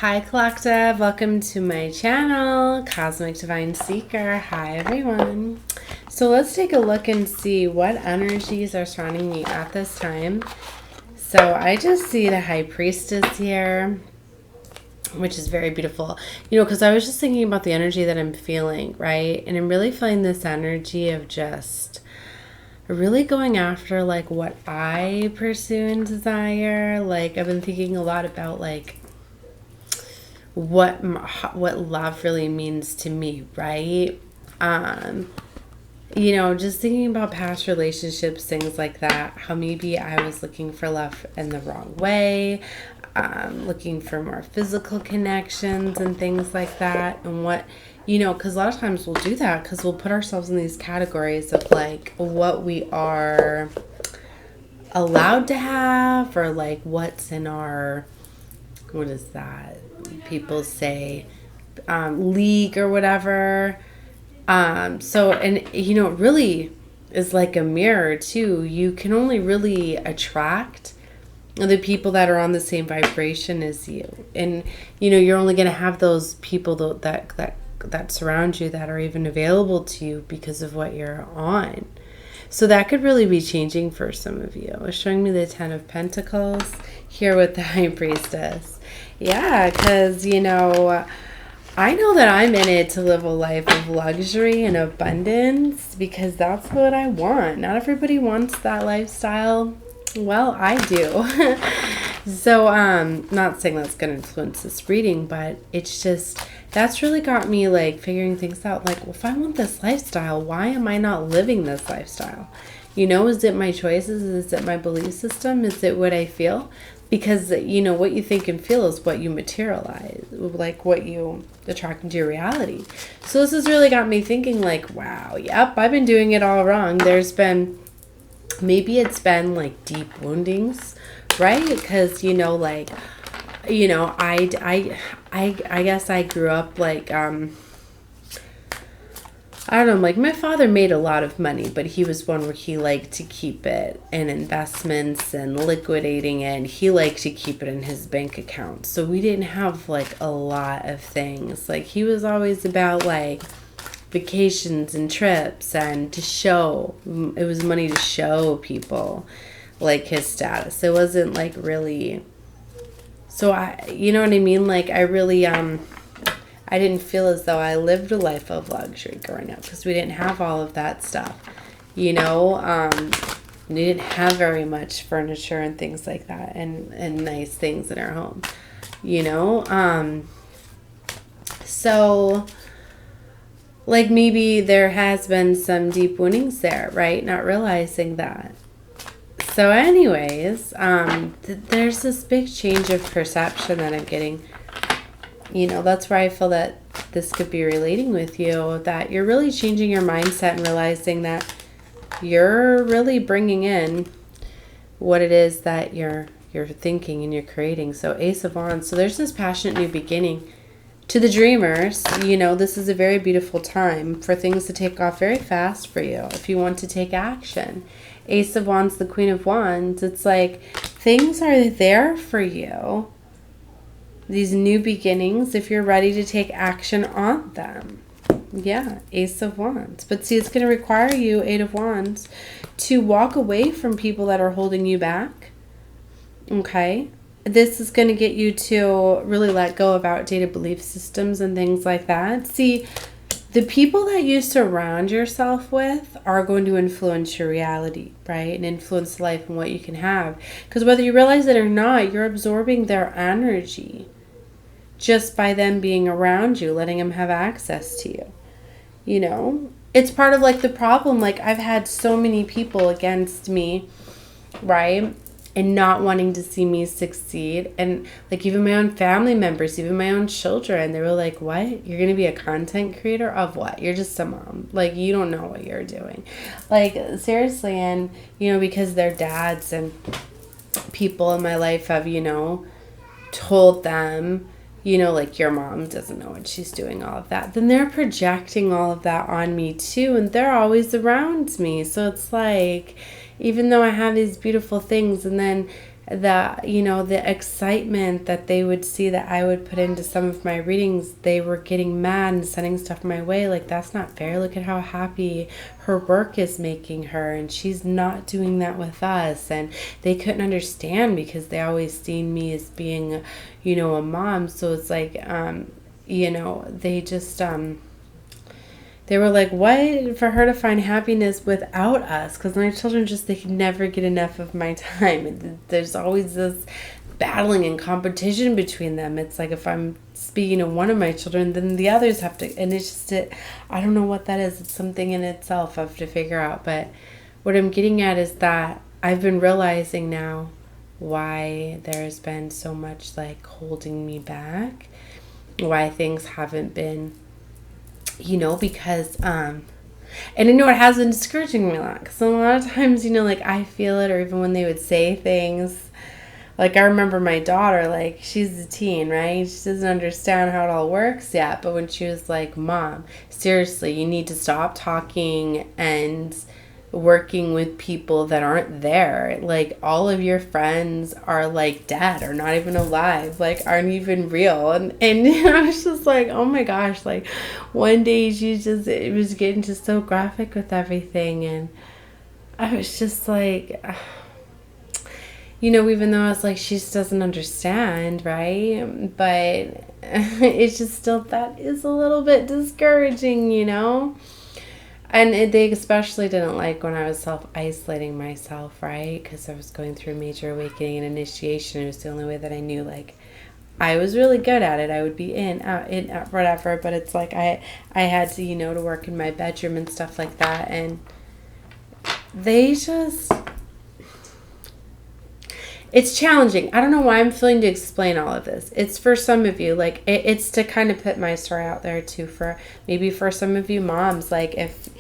Hi Collective, welcome to my channel, Cosmic Divine Seeker. Hi everyone. So let's take a look and see what energies are surrounding me at this time. So I just see the High Priestess here, which is very beautiful. You know, because I was just thinking about the energy that I'm feeling, right? And I'm really feeling this energy of just really going after like what I pursue and desire. Like I've been thinking a lot about like what love really means to me, right? You know, just thinking about past relationships, things like that, how maybe I was looking for love in the wrong way, looking for more physical connections and things like that. And what, you know, because a lot of times we'll do that because we'll put ourselves in these categories of like what we are allowed to have, or like what's in our, what is that? People say league or whatever. So, and you know, it really is like a mirror too. You can only really attract the people that are on the same vibration as you. And, you know, you're only going to have those people that surround you that are even available to you because of what you're on. So that could really be changing for some of you. It's showing me the Ten of Pentacles here with the High Priestess. Yeah, because, you know, I know that I'm in it to live a life of luxury and abundance because that's what I want. Not everybody wants that lifestyle. Well, I do. So, not saying that's going to influence this reading, but it's just, that's really got me like figuring things out. Like, well, if I want this lifestyle, why am I not living this lifestyle? You know, is it my choices? Is it my belief system? Is it what I feel? Because, you know, what you think and feel is what you materialize, like what you attract into your reality. So this has really got me thinking like, wow, yep, I've been doing it all wrong. There's been, maybe it's been like deep woundings, right? Because, you know, like, you know, I guess I grew up like, I don't know, like my father made a lot of money, but he was one where he liked to keep it in investments and liquidating it. And he liked to keep it in his bank account. So we didn't have like a lot of things. Like he was always about like vacations and trips and to show. It was money to show people like his status. It wasn't like really. So you know what I mean? Like I really, I didn't feel as though I lived a life of luxury growing up because we didn't have all of that stuff, you know. We didn't have very much furniture and things like that, and nice things in our home, you know. So like maybe there has been some deep woundings there, right? Not realizing that. So anyways, there's this big change of perception that I'm getting. You know, that's where I feel that this could be relating with you, that you're really changing your mindset and realizing that you're really bringing in what it is that you're thinking and you're creating. So Ace of Wands. So there's this passionate new beginning. To the dreamers, you know, this is a very beautiful time for things to take off very fast for you if you want to take action. Ace of Wands, the Queen of Wands. It's like things are there for you. These new beginnings, if you're ready to take action on them. Yeah, Ace of Wands. But see, it's going to require you, Eight of Wands, to walk away from people that are holding you back. Okay? This is going to get you to really let go of outdated belief systems and things like that. See, the people that you surround yourself with are going to influence your reality, right? And influence life and what you can have. Because whether you realize it or not, you're absorbing their energy just by them being around you, letting them have access to you. You know, it's part of like the problem. Like I've had so many people against me, right? And not wanting to see me succeed. And like even my own family members, even my own children, they were like, what? You're going to be a content creator of what? You're just a mom. Like you don't know what you're doing. Like seriously. And, you know, because their dads and people in my life have, you know, told them, you know, like your mom doesn't know what she's doing, all of that. Then they're projecting all of that on me too. And they're always around me. So it's like, even though I have these beautiful things and then the excitement that they would see that I would put into some of my readings, they were getting mad and sending stuff my way. Like, that's not fair. Look at how happy her work is making her, and she's not doing that with us. And they couldn't understand because they always seen me as being, a mom. So it's like, they just, they were like, what? For her to find happiness without us? Because my children they can never get enough of my time. There's always this battling and competition between them. It's like if I'm speaking to one of my children, then the others have to, and it's just, I don't know what that is. It's something in itself I have to figure out. But what I'm getting at is that I've been realizing now why there's been so much like holding me back, why things haven't been, because, and I know it has been discouraging me a lot, because a lot of times, like I feel it, or even when they would say things, like I remember my daughter, like she's a teen, right? She doesn't understand how it all works yet, but when she was like, Mom, seriously, you need to stop talking and working with people that aren't there. Like, all of your friends are like dead or not even alive, like aren't even real. And I was just like, oh my gosh, like one day it was getting just so graphic with everything, and I was just like, even though I was like, she just doesn't understand, right? But it's just still, that is a little bit discouraging, And they especially didn't like when I was self-isolating myself, right? Because I was going through a major awakening and initiation. It was the only way that I knew, like, I was really good at it. I would be in, out, whatever. But it's like I had to, to work in my bedroom and stuff like that. And they just... It's challenging. I don't know why I'm feeling to explain all of this. It's for some of you, like, it's to kind of put my story out there too, for maybe for some of you moms, like, if,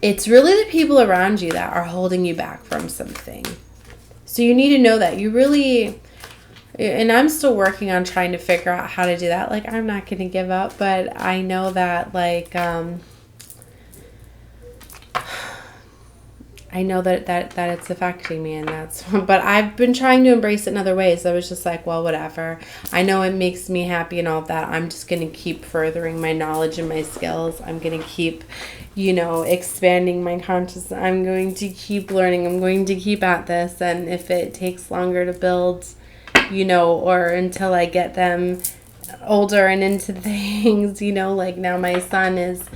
it's really the people around you that are holding you back from something. So you need to know that you really, and I'm still working on trying to figure out how to do that. Like, I'm not going to give up, but I know that, like, I know that it's affecting me, and but I've been trying to embrace it in other ways. I was just like, well, whatever. I know it makes me happy and all of that. I'm just going to keep furthering my knowledge and my skills. I'm going to keep, expanding my consciousness. I'm going to keep learning. I'm going to keep at this. And if it takes longer to build, or until I get them older and into things, like now my son is,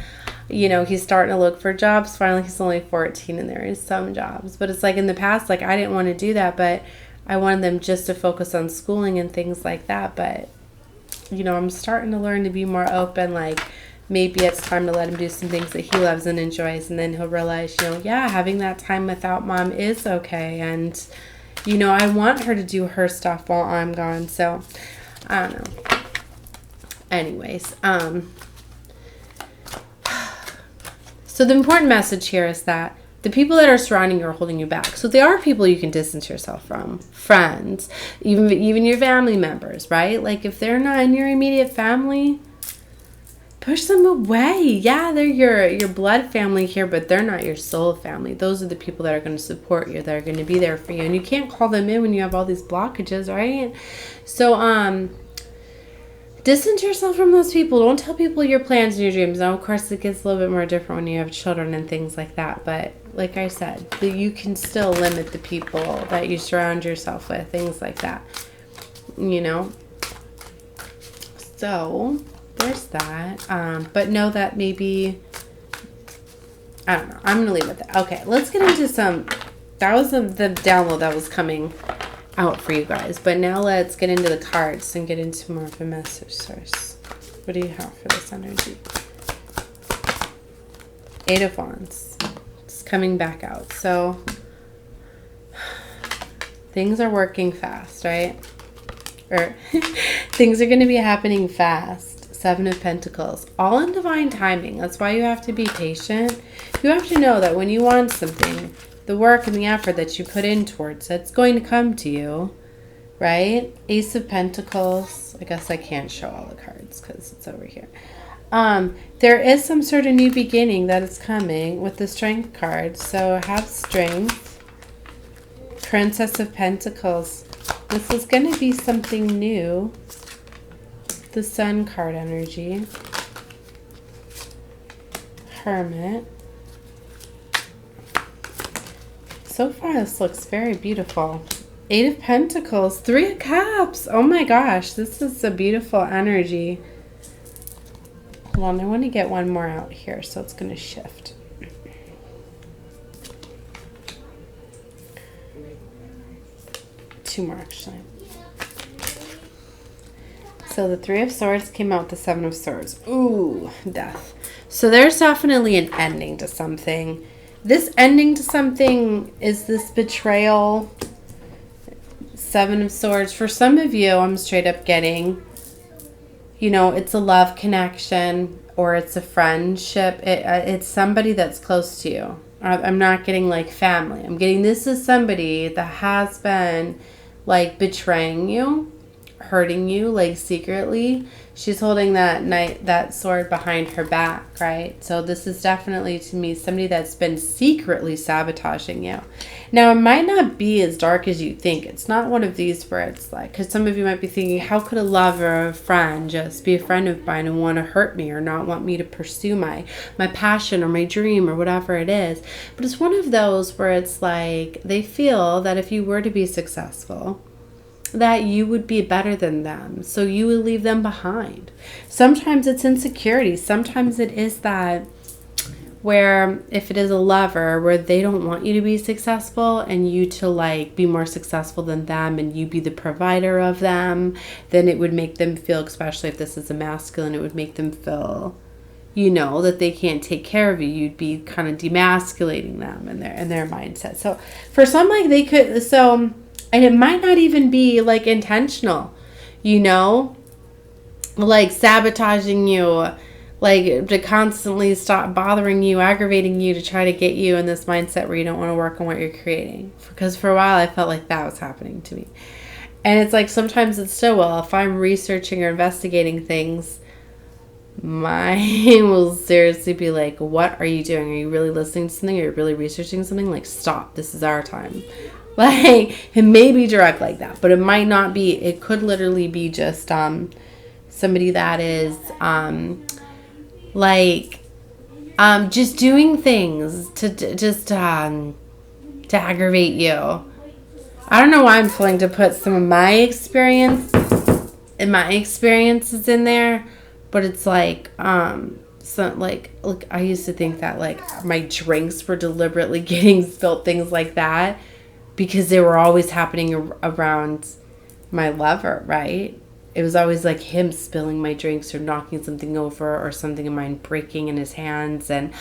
he's starting to look for jobs. Finally, he's only 14 and there is some jobs. But it's like in the past, like I didn't want to do that, but I wanted them just to focus on schooling and things like that. But, I'm starting to learn to be more open. Like, maybe it's time to let him do some things that he loves and enjoys. And then he'll realize, having that time without mom is okay. And, I want her to do her stuff while I'm gone. So, I don't know. Anyways, so the important message here is that the people that are surrounding you are holding you back. So there are people you can distance yourself from, friends, even your family members, right? Like if they're not in your immediate family, push them away. Yeah, they're your blood family here, but they're not your soul family. Those are the people that are going to support you, that are going to be there for you. And you can't call them in when you have all these blockages, right? So, distance yourself from those people. Don't tell people your plans and your dreams. Now, of course, it gets a little bit more different when you have children and things like that. But like I said, you can still limit the people that you surround yourself with, things like that. So there's that. But know that maybe, I don't know. I'm going to leave it there. Okay, let's get into that was the download that was coming out for you guys. But now let's get into the cards and get into more of a message source. What do you have for this energy? 8 of Wands. It's coming back out. So things are working fast, right? Or things are going to be happening fast. 7 of Pentacles. All in divine timing. That's why you have to be patient. You have to know that when you want something, the work and the effort that you put in towards it's going to come to you, right? Ace of Pentacles. I guess I can't show all the cards because it's over here. There is some sort of new beginning that is coming with the Strength card. So have strength. Princess of Pentacles. This is going to be something new. The Sun card energy. Hermit. So far, this looks very beautiful. Eight of Pentacles. Three of Cups. Oh my gosh, this is a beautiful energy. Hold on, I want to get one more out here, so it's going to shift. Two more, actually. So the Three of Swords came out with the Seven of Swords. Ooh, death. So there's definitely an ending to something. This ending to something is this betrayal. Seven of Swords. For some of you, I'm straight up getting, you know, it's a love connection or it's a friendship. It's somebody that's close to you. I'm not getting like family. I'm getting this is somebody that has been like betraying you, hurting you like secretly. She's holding that sword behind her back, right? So this is definitely to me somebody that's been secretly sabotaging you. Now it might not be as dark as you think. It's not one of these where it's like, because some of you might be thinking, how could a lover or a friend just be a friend of mine and want to hurt me or not want me to pursue my passion or my dream or whatever it is? But it's one of those where it's like they feel that if you were to be successful, that you would be better than them, so you would leave them behind. Sometimes it's insecurity. Sometimes it is that where if it is a lover where they don't want you to be successful and you to like be more successful than them and you be the provider of them, then it would make them feel, especially if this is a masculine, it would make them feel, you know, that they can't take care of you. You'd be kind of demasculating them in their mindset. So for some, like they could, so, and it might not even be like intentional, you know, like sabotaging you, like to constantly stop bothering you, aggravating you to try to get you in this mindset where you don't want to work on what you're creating. Because for a while I felt like that was happening to me. And it's like sometimes it's still, well, if I'm researching or investigating things, mine will seriously be like, what are you doing? Are you really listening to something? Are you really researching something? Like, stop. This is our time. Like, it may be direct like that, but it might not be. It could literally be just somebody that is just doing things to aggravate you. I don't know why I'm feeling to put some of my experiences in there, but it's like so like look, I used to think that like my drinks were deliberately getting spilled, things like that, because they were always happening around my lover, right? It was always like him spilling my drinks or knocking something over or something of mine breaking in his hands. And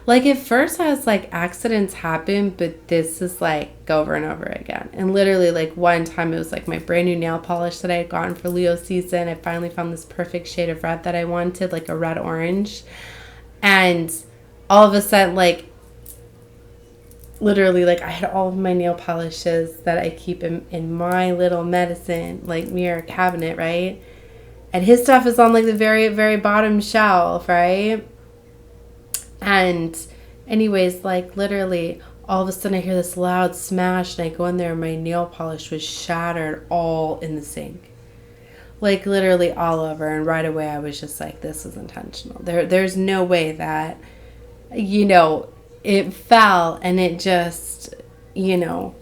like at first I was like, accidents happen, but this is like over and over again. And literally like one time it was like my brand new nail polish that I had gotten for Leo season. I finally found this perfect shade of red that I wanted, like a red orange. And all of a sudden, like literally, like I had all of my nail polishes that I keep in my little medicine, like mirror cabinet, right? And his stuff is on like the very, very bottom shelf, right? And anyways, like literally all of a sudden I hear this loud smash and I go in there and my nail polish was shattered all in the sink. Like literally all over. And right away I was just like, this is intentional. There's no way that, you know, it fell and it just, you know,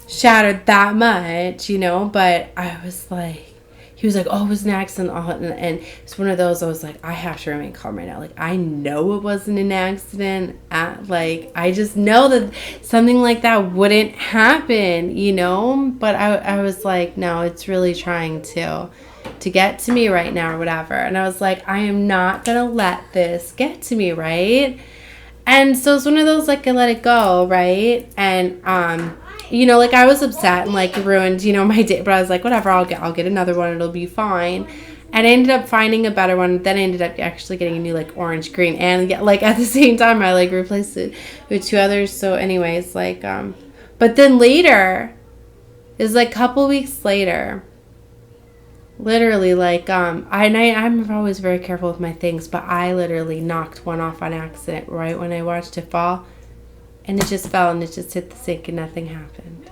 shattered that much, you know. But I was like, he was like, oh, it was an accident. And it's one of those, I was like, I have to remain calm right now. Like, I know it wasn't an accident. Like, I just know that something like that wouldn't happen, you know. But I was like, no, it's really trying to get to me right now or whatever. And I was like, I am not going to let this get to me, right? And so it's one of those, like, I let it go, right? And, you know, like, I was upset and, like, it ruined, you know, my day. But I was like, whatever, I'll get another one. It'll be fine. And I ended up finding a better one. Then I ended up actually getting a new, like, orange green. And, like, at the same time, I, like, replaced it with two others. So, anyways, like, but then later, it was, like, a couple weeks later, literally, like, I'm always very careful with my things, but I literally knocked one off on accident right when I watched it fall, and it just fell and it just hit the sink and nothing happened.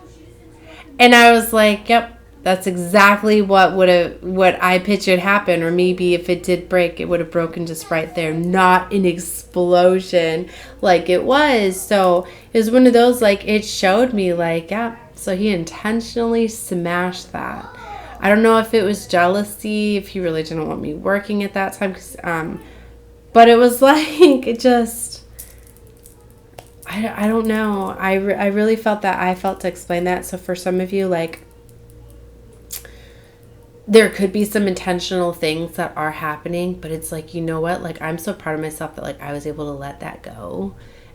And I was like, yep, that's exactly what I pictured happen. Or maybe if it did break, it would have broken just right there, not an explosion like it was. So it was one of those, like, it showed me, like, yeah, so he intentionally smashed that. I don't know if it was jealousy, if he really didn't want me working at that time, but it was like, it just, I don't know. I really felt that. I felt to explain that. So for some of you, like, there could be some intentional things that are happening, but it's like, you know what? Like, I'm so proud of myself that, like, I was able to let that go.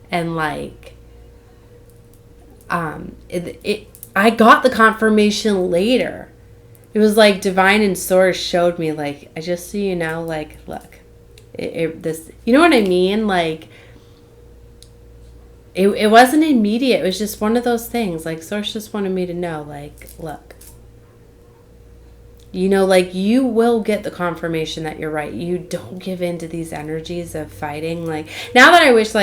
And, like, I got the confirmation later. It was like divine and source showed me, like, I just so you know, like, look, this, you know what I mean? Like, it wasn't immediate. It was just one of those things. Like, source just wanted me to know, like, look, you know, like, you will get the confirmation that you're right. You don't give in to these energies of fighting. Like, now that I wish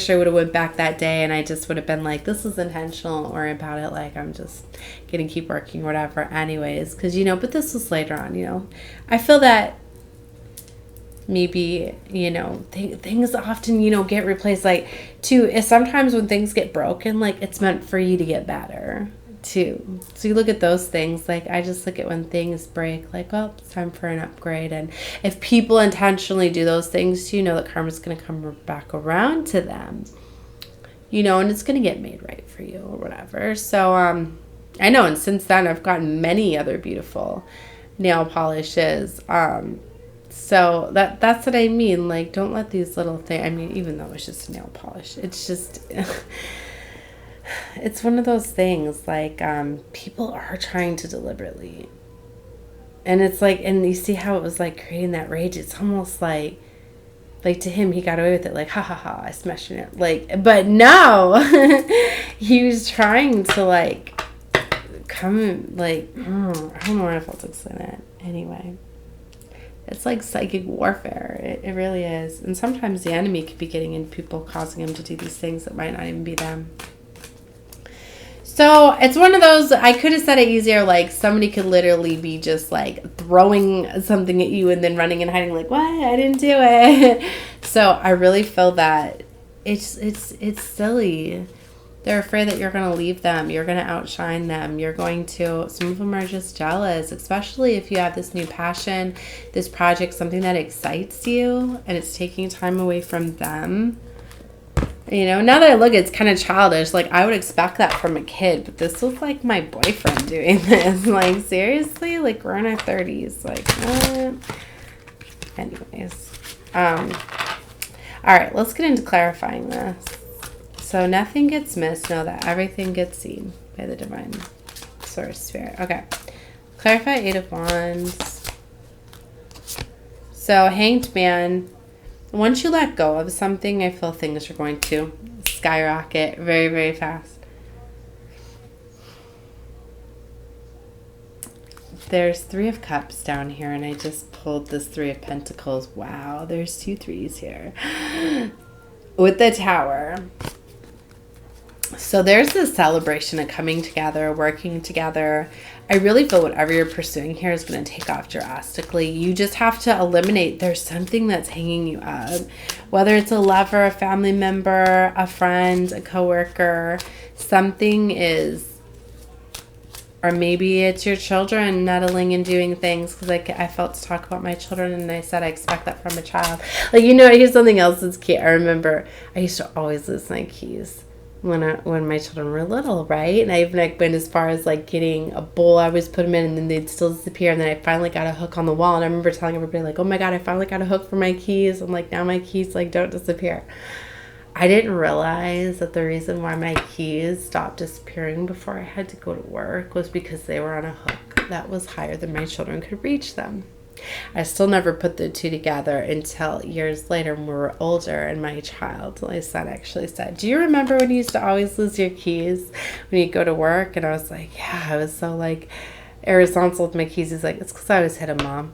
I would have went back that day and I just would have been like, this is intentional, don't worry about it. Like, I'm just going to keep working, whatever, anyways. Because, you know, but this was later on, you know. I feel that maybe, you know, things often, you know, get replaced. Like, too, sometimes when things get broken, like, it's meant for you to get better. Too. So you look at those things, like, I just look at when things break, like, well, it's time for an upgrade. And if people intentionally do those things, you know that karma's going to come back around to them, you know, and it's going to get made right for you or whatever. So I know, and since then I've gotten many other beautiful nail polishes. So that's what I mean. Like, don't let these little things, I mean, even though it's just a nail polish, it's just it's one of those things, like, people are trying to deliberately, and it's like, and you see how it was like creating that rage. It's almost like to him, he got away with it, like, ha ha ha, I smashed it, like, but no, he was trying to, like, come, like, I don't know why I felt to explain it. Anyway, it's like psychic warfare. It really is. And sometimes the enemy could be getting in people, causing them to do these things that might not even be them. So it's one of those, I could have said it easier, like, somebody could literally be just, like, throwing something at you and then running and hiding, like, what? I didn't do it. So I really feel that it's silly. They're afraid that you're going to leave them. You're going to outshine them. You're going to, some of them are just jealous, especially if you have this new passion, this project, something that excites you, and it's taking time away from them. You know, now that I look, it's kind of childish. Like, I would expect that from a kid, but this was like my boyfriend doing this. Like, seriously? Like, we're in our 30s. Like, what? Anyways. All right, let's get into clarifying this. So nothing gets missed. Know that everything gets seen by the divine source spirit. Okay. Clarify 8 of Wands. So, Hanged Man. Once you let go of something, I feel things are going to skyrocket very, very fast. There's 3 of Cups down here, and I just pulled this 3 of Pentacles. Wow, there's 2 3s here. With the Tower. So there's this celebration of coming together, working together. I really feel whatever you're pursuing here is going to take off drastically. You just have to eliminate, there's something that's hanging you up. Whether it's a lover, a family member, a friend, a coworker, something is, or maybe it's your children meddling and doing things. Because I felt to talk about my children, and I said I expect that from a child. Like, you know, here's something else that's key. I remember I used to always lose my keys when my children were little, right? And I even, like, went as far as, like, getting a bowl. I always put them in, and then they'd still disappear. And then I finally got a hook on the wall, and I remember telling everybody, like, oh my God, I finally got a hook for my keys. I'm like, now my keys, like, don't disappear. I didn't realize that the reason why my keys stopped disappearing before I had to go to work was because they were on a hook that was higher than my children could reach them. I still never put the two together until years later when we were older, and my child, my son, actually said, do you remember when you used to always lose your keys when you go to work? And I was like, yeah, I was so, like, irresponsible with my keys. He's like, it's because I always hit him, Mom.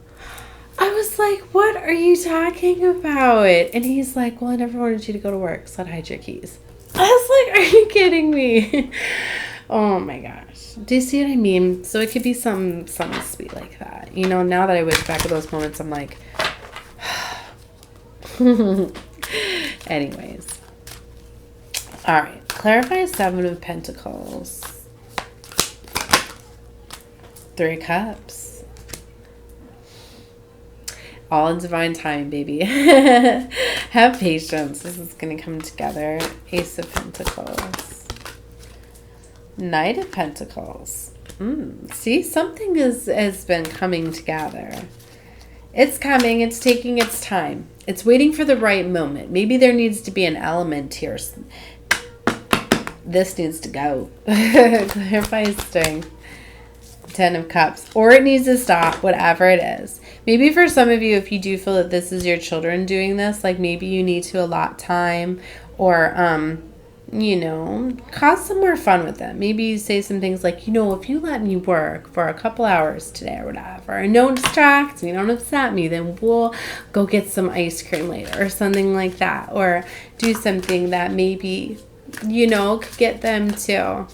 I was like, what are you talking about? And he's like, well, I never wanted you to go to work, so I'd hide your keys. I was like, are you kidding me? Oh my gosh. Do you see what I mean? So it could be something sweet like that. You know, now that I wish back at those moments, I'm like, anyways. All right. Clarify 7 of Pentacles. 3 of Cups. All in divine time, baby. Have patience. This is going to come together. Ace of Pentacles. Knight of Pentacles. See, something has been coming together. It's coming. It's taking its time. It's waiting for the right moment. Maybe there needs to be an element here. This needs to go. Clarify strength. 10 of Cups. Or it needs to stop, whatever it is. Maybe for some of you, if you do feel that this is your children doing this, like maybe you need to allot time or, you know, cause some more fun with them. Maybe you say some things like, you know, if you let me work for a couple hours today or whatever, and don't distract me, don't upset me, then we'll go get some ice cream later or something like that. Or do something that maybe, you know, could get them to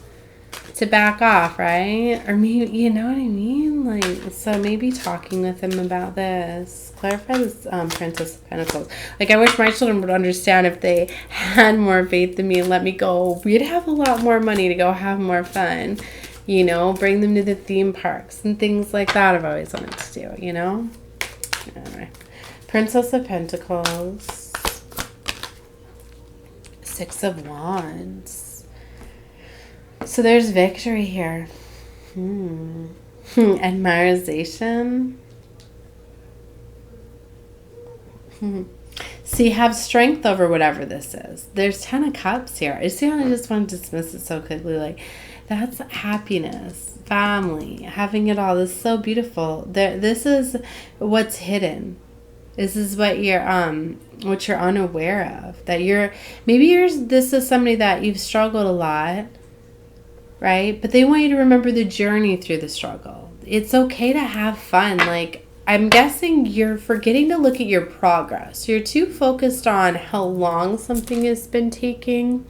back off, right? Or maybe, you know what I mean? Like, so maybe talking with them about this. Clarify this Princess of Pentacles. Like, I wish my children would understand if they had more faith in me and let me go. We'd have a lot more money to go have more fun. You know, bring them to the theme parks and things like that I've always wanted to do, you know? Anyway. Princess of Pentacles. 6 of Wands. So there's victory here. Admiration. See, have strength over whatever this is. There's 10 of Cups here. I just want to dismiss it so quickly. Like, that's happiness, family, having it all. This is so beautiful. This is what's hidden. This is what you're unaware of. That this is somebody that you've struggled a lot. Right? But they want you to remember the journey through the struggle. It's okay to have fun. Like, I'm guessing you're forgetting to look at your progress. You're too focused on how long something has been taking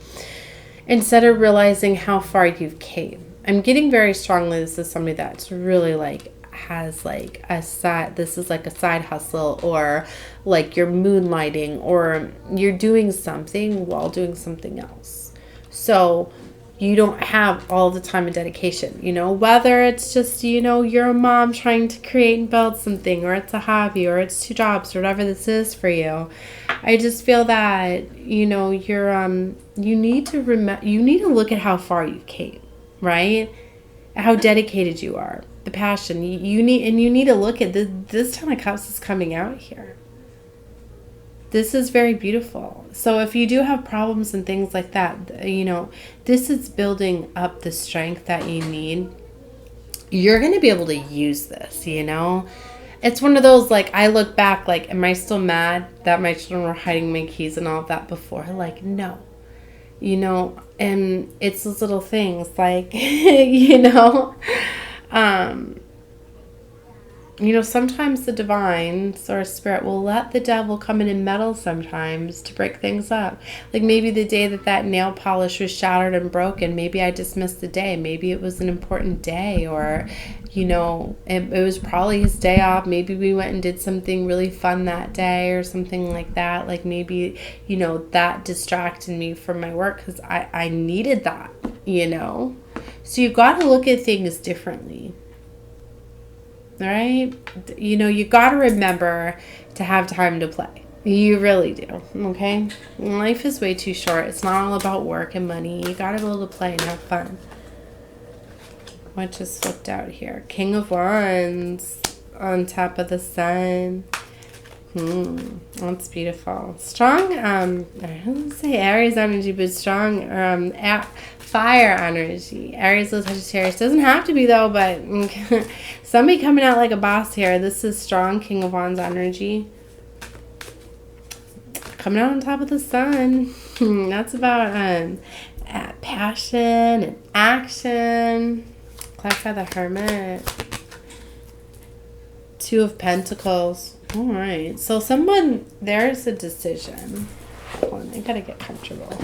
instead of realizing how far you've came. I'm getting very strongly this is somebody that's really like has like this is like a side hustle, or like you're moonlighting, or you're doing something while doing something else. So you don't have all the time and dedication, you know, whether it's just, you know, you're a mom trying to create and build something, or it's a hobby, or it's 2 jobs, or whatever this is for you. I just feel that, you know, you're, you need to look at how far you came, right? How dedicated you are, the passion you need to look at this 10 of Cups is coming out here. This is very beautiful. So if you do have problems and things like that, you know, this is building up the strength that you need. You're going to be able to use this, you know. It's one of those, like, I look back, like, am I still mad that my children were hiding my keys and all of that before? Like, no. You know, and it's those little things, like, you know, you know, sometimes the divine or spirit will let the devil come in and meddle sometimes to break things up. Like maybe the day that nail polish was shattered and broken, maybe I dismissed the day. Maybe it was an important day, or, you know, it was probably his day off. Maybe we went and did something really fun that day or something like that. Like maybe, you know, that distracted me from my work because I needed that, you know. So you've got to look at things differently. All right, you know, you got to remember to have time to play. You really do, okay? Life is way too short. It's not all about work and money. You got to be able to play and have fun. What just flipped out here? King of Wands on top of the Sun. That's beautiful. Strong, I don't say Aries energy, but strong fire energy. Aries, Leo, Sagittarius. Doesn't have to be though, but somebody coming out like a boss here. This is strong King of Wands energy. Coming out on top of the Sun. That's about passion and action. Clarify the Hermit. 2 of Pentacles. All right. So there's a decision. Hold on, I gotta get comfortable.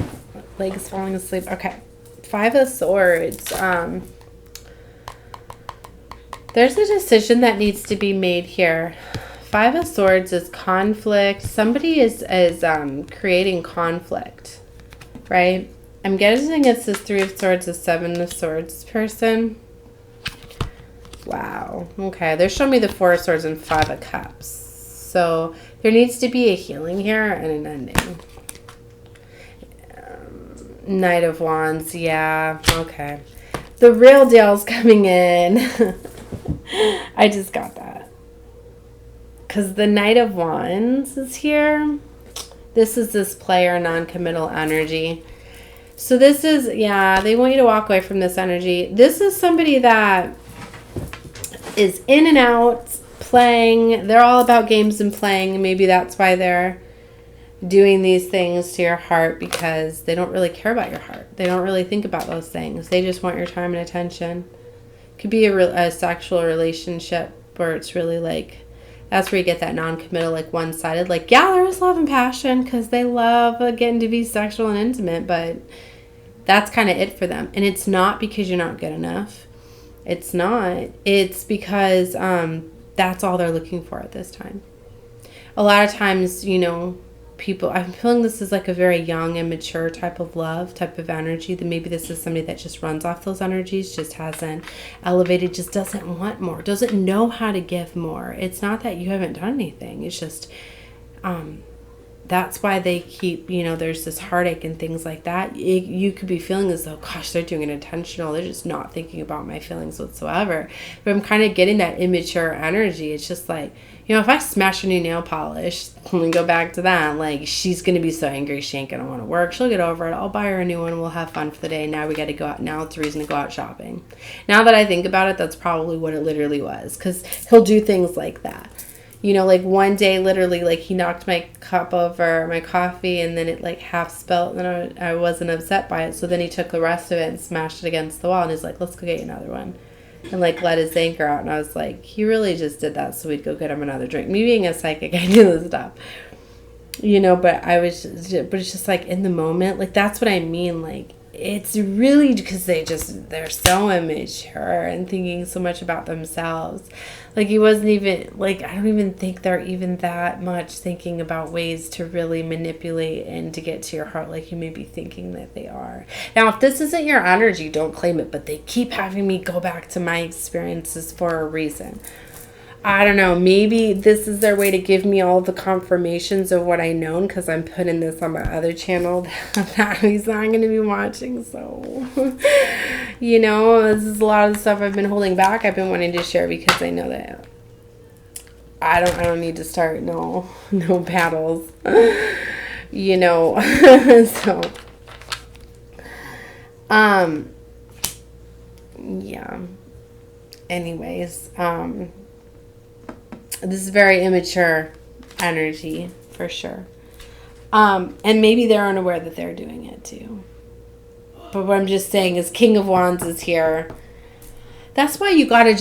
Legs falling asleep. Okay. Five of Swords. There's a decision that needs to be made here. Five of Swords is conflict. Somebody is creating conflict, right? I'm guessing it's this Three of Swords, the Seven of Swords person. Wow. Okay. They're showing me the Four of Swords and Five of Cups. So there needs to be a healing here and an ending. Knight of Wands. Yeah. Okay. The real deal's coming in. I just got that. Because the Knight of Wands is here. This is this player non-committal energy. So this is, yeah, they want you to walk away from this energy. This is somebody that is in and out, playing. They're all about games and playing. Maybe that's why they're doing these things to your heart, because they don't really care about your heart. They don't really think about those things. They just want your time and attention. Could be a sexual relationship where it's really like, that's where you get that non-committal, like one-sided. Like, yeah, there is love and passion because they love getting to be sexual and intimate, but that's kind of it for them. And it's not because you're not good enough. It's not. It's because that's all they're looking for at this time. A lot of times, you know, people, I'm feeling this is like a very young and mature type of love, type of energy. That maybe this is somebody that just runs off those energies, just hasn't elevated, just doesn't want more, doesn't know how to give more. It's not that you haven't done anything. It's just that's why they keep, you know, there's this heartache and things like that. You could be feeling as though, gosh, they're doing it intentional. They're just not thinking about my feelings whatsoever. But I'm kind of getting that immature energy. It's just like, you know, if I smash a new nail polish, let me go back to that. Like, she's going to be so angry she ain't going to want to work. She'll get over it. I'll buy her a new one. We'll have fun for the day. Now we got to go out. Now it's a reason to go out shopping. Now that I think about it, that's probably what it literally was. Because he'll do things like that. You know, like one day, literally, like he knocked my cup over, my coffee, and then it like half spilled, and then I wasn't upset by it. So then he took the rest of it and smashed it against the wall, and he's like, let's go get you another one. And like let his anger out. And I was like, he really just did that so we'd go get him another drink. Me being a psychic, I do this stuff. You know, but it's just like in the moment, like that's what I mean. Like, it's really because they're so immature and thinking so much about themselves. Like, he wasn't even, like, I don't even think they're even that much thinking about ways to really manipulate and to get to your heart like you may be thinking that they are. Now, if this isn't your energy, don't claim it, but they keep having me go back to my experiences for a reason. I don't know, maybe this is their way to give me all the confirmations of what I know, because I'm putting this on my other channel that he's not going to be watching. So, you know, this is a lot of the stuff I've been holding back. I've been wanting to share because I know that I don't need to start no battles, you know. So, yeah. Anyways, this is very immature energy for sure. And maybe they're unaware that they're doing it too. But what I'm just saying is King of Wands is here. That's why you gotta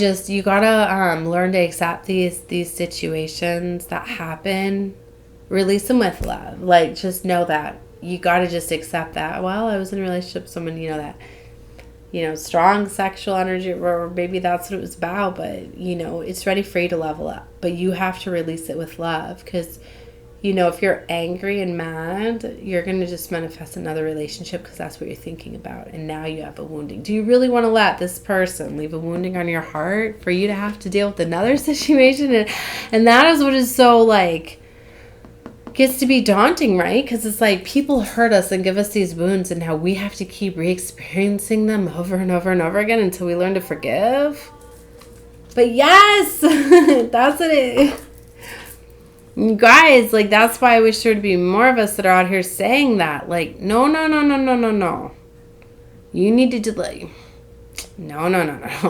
learn to accept these situations that happen. Release them with love. Like, just know that. You gotta just accept that. Well, I was in a relationship with someone, you know, that, you know, strong sexual energy, or maybe that's what it was about, but, you know, it's ready for you to level up. But you have to release it with love, because, you know, if you're angry and mad, you're going to just manifest another relationship because that's what you're thinking about. And now you have a wounding. Do you really want to let this person leave a wounding on your heart for you to have to deal with another situation? And that is what is so, like, gets to be daunting, right? Because it's like people hurt us and give us these wounds, and now we have to keep re-experiencing them over and over and over again until we learn to forgive. But yes, that's what it. You guys, like, that's why I wish there would be more of us that are out here saying that. Like, no. You need to delay. No.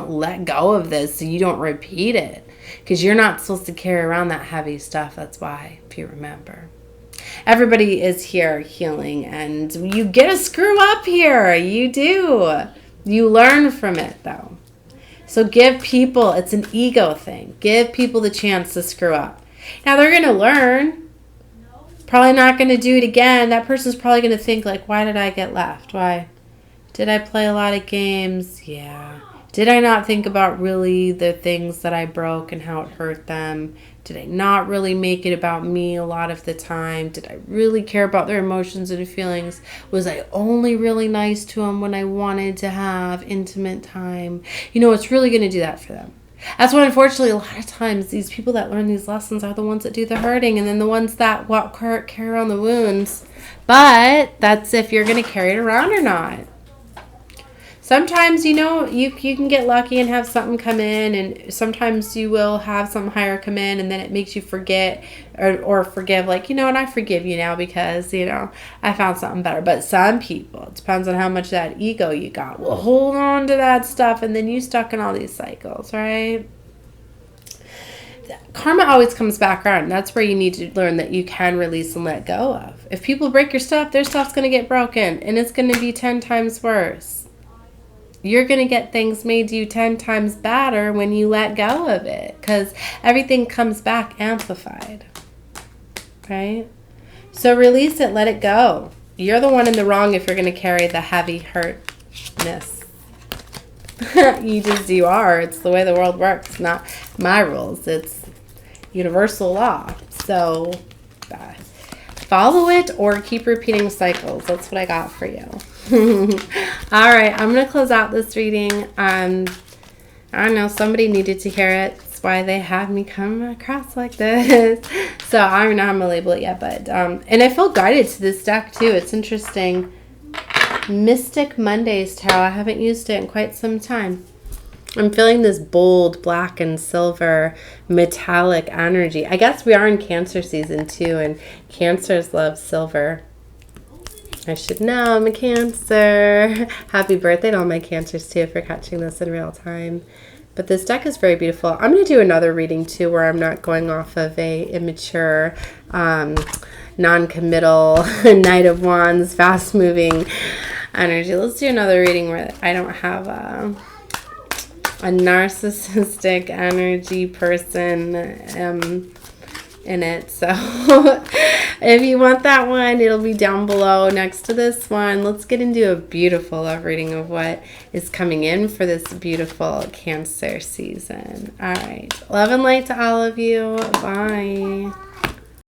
Let go of this so you don't repeat it. Because you're not supposed to carry around that heavy stuff. That's why, if you remember. Everybody is here healing, and you get a screw up here. You do. You learn from it, though. So give people, it's an ego thing. Give people the chance to screw up. Now, they're going to learn. Probably not going to do it again. That person's probably going to think, like, why did I get left? Why Did I play a lot of games? Yeah. Did I not think about really the things that I broke and how it hurt them? Did I not really make it about me a lot of the time? Did I really care about their emotions and feelings? Was I only really nice to them when I wanted to have intimate time? You know, it's really going to do that for them. That's why, unfortunately, a lot of times these people that learn these lessons are the ones that do the hurting, and then the ones that carry around the wounds. But that's if you're going to carry it around or not. Sometimes, you know, you can get lucky and have something come in, and sometimes you will have something higher come in, and then it makes you forget or forgive, like, you know, and I forgive you now because, you know, I found something better. But some people, it depends on how much of that ego you got, will hold on to that stuff, and then you stuck in all these cycles, right? Karma always comes back around. That's where you need to learn that you can release and let go of. If people break your stuff, their stuff's going to get broken, and it's going to be 10 times worse. You're going to get things made to you 10 times better when you let go of it, because everything comes back amplified, right? So release it, let it go. You're the one in the wrong if you're going to carry the heavy hurtness. You are. It's the way the world works, not my rules. It's universal law. So follow it or keep repeating cycles. That's what I got for you. All right, I'm going to close out this reading. I don't know, somebody needed to hear it. That's why they have me come across like this. So I don't know how I'm going to label it yet, but and I feel guided to this deck too. It's interesting. Mystic Mondays Tarot. I haven't used it in quite some time. I'm feeling this bold black and silver metallic energy. I guess we are in Cancer season too, and Cancers love silver. I should know, I'm a Cancer. Happy birthday to all my Cancers too for catching this in real time. But this deck is very beautiful. I'm going to do another reading too where I'm not going off of a immature, non-committal, Knight of Wands, fast-moving energy. Let's do another reading where I don't have a narcissistic energy person in it. So if you want that one, it'll be down below next to this one. Let's get into a beautiful love reading of what is coming in for this beautiful Cancer season. All right. Love and light to all of you. Bye.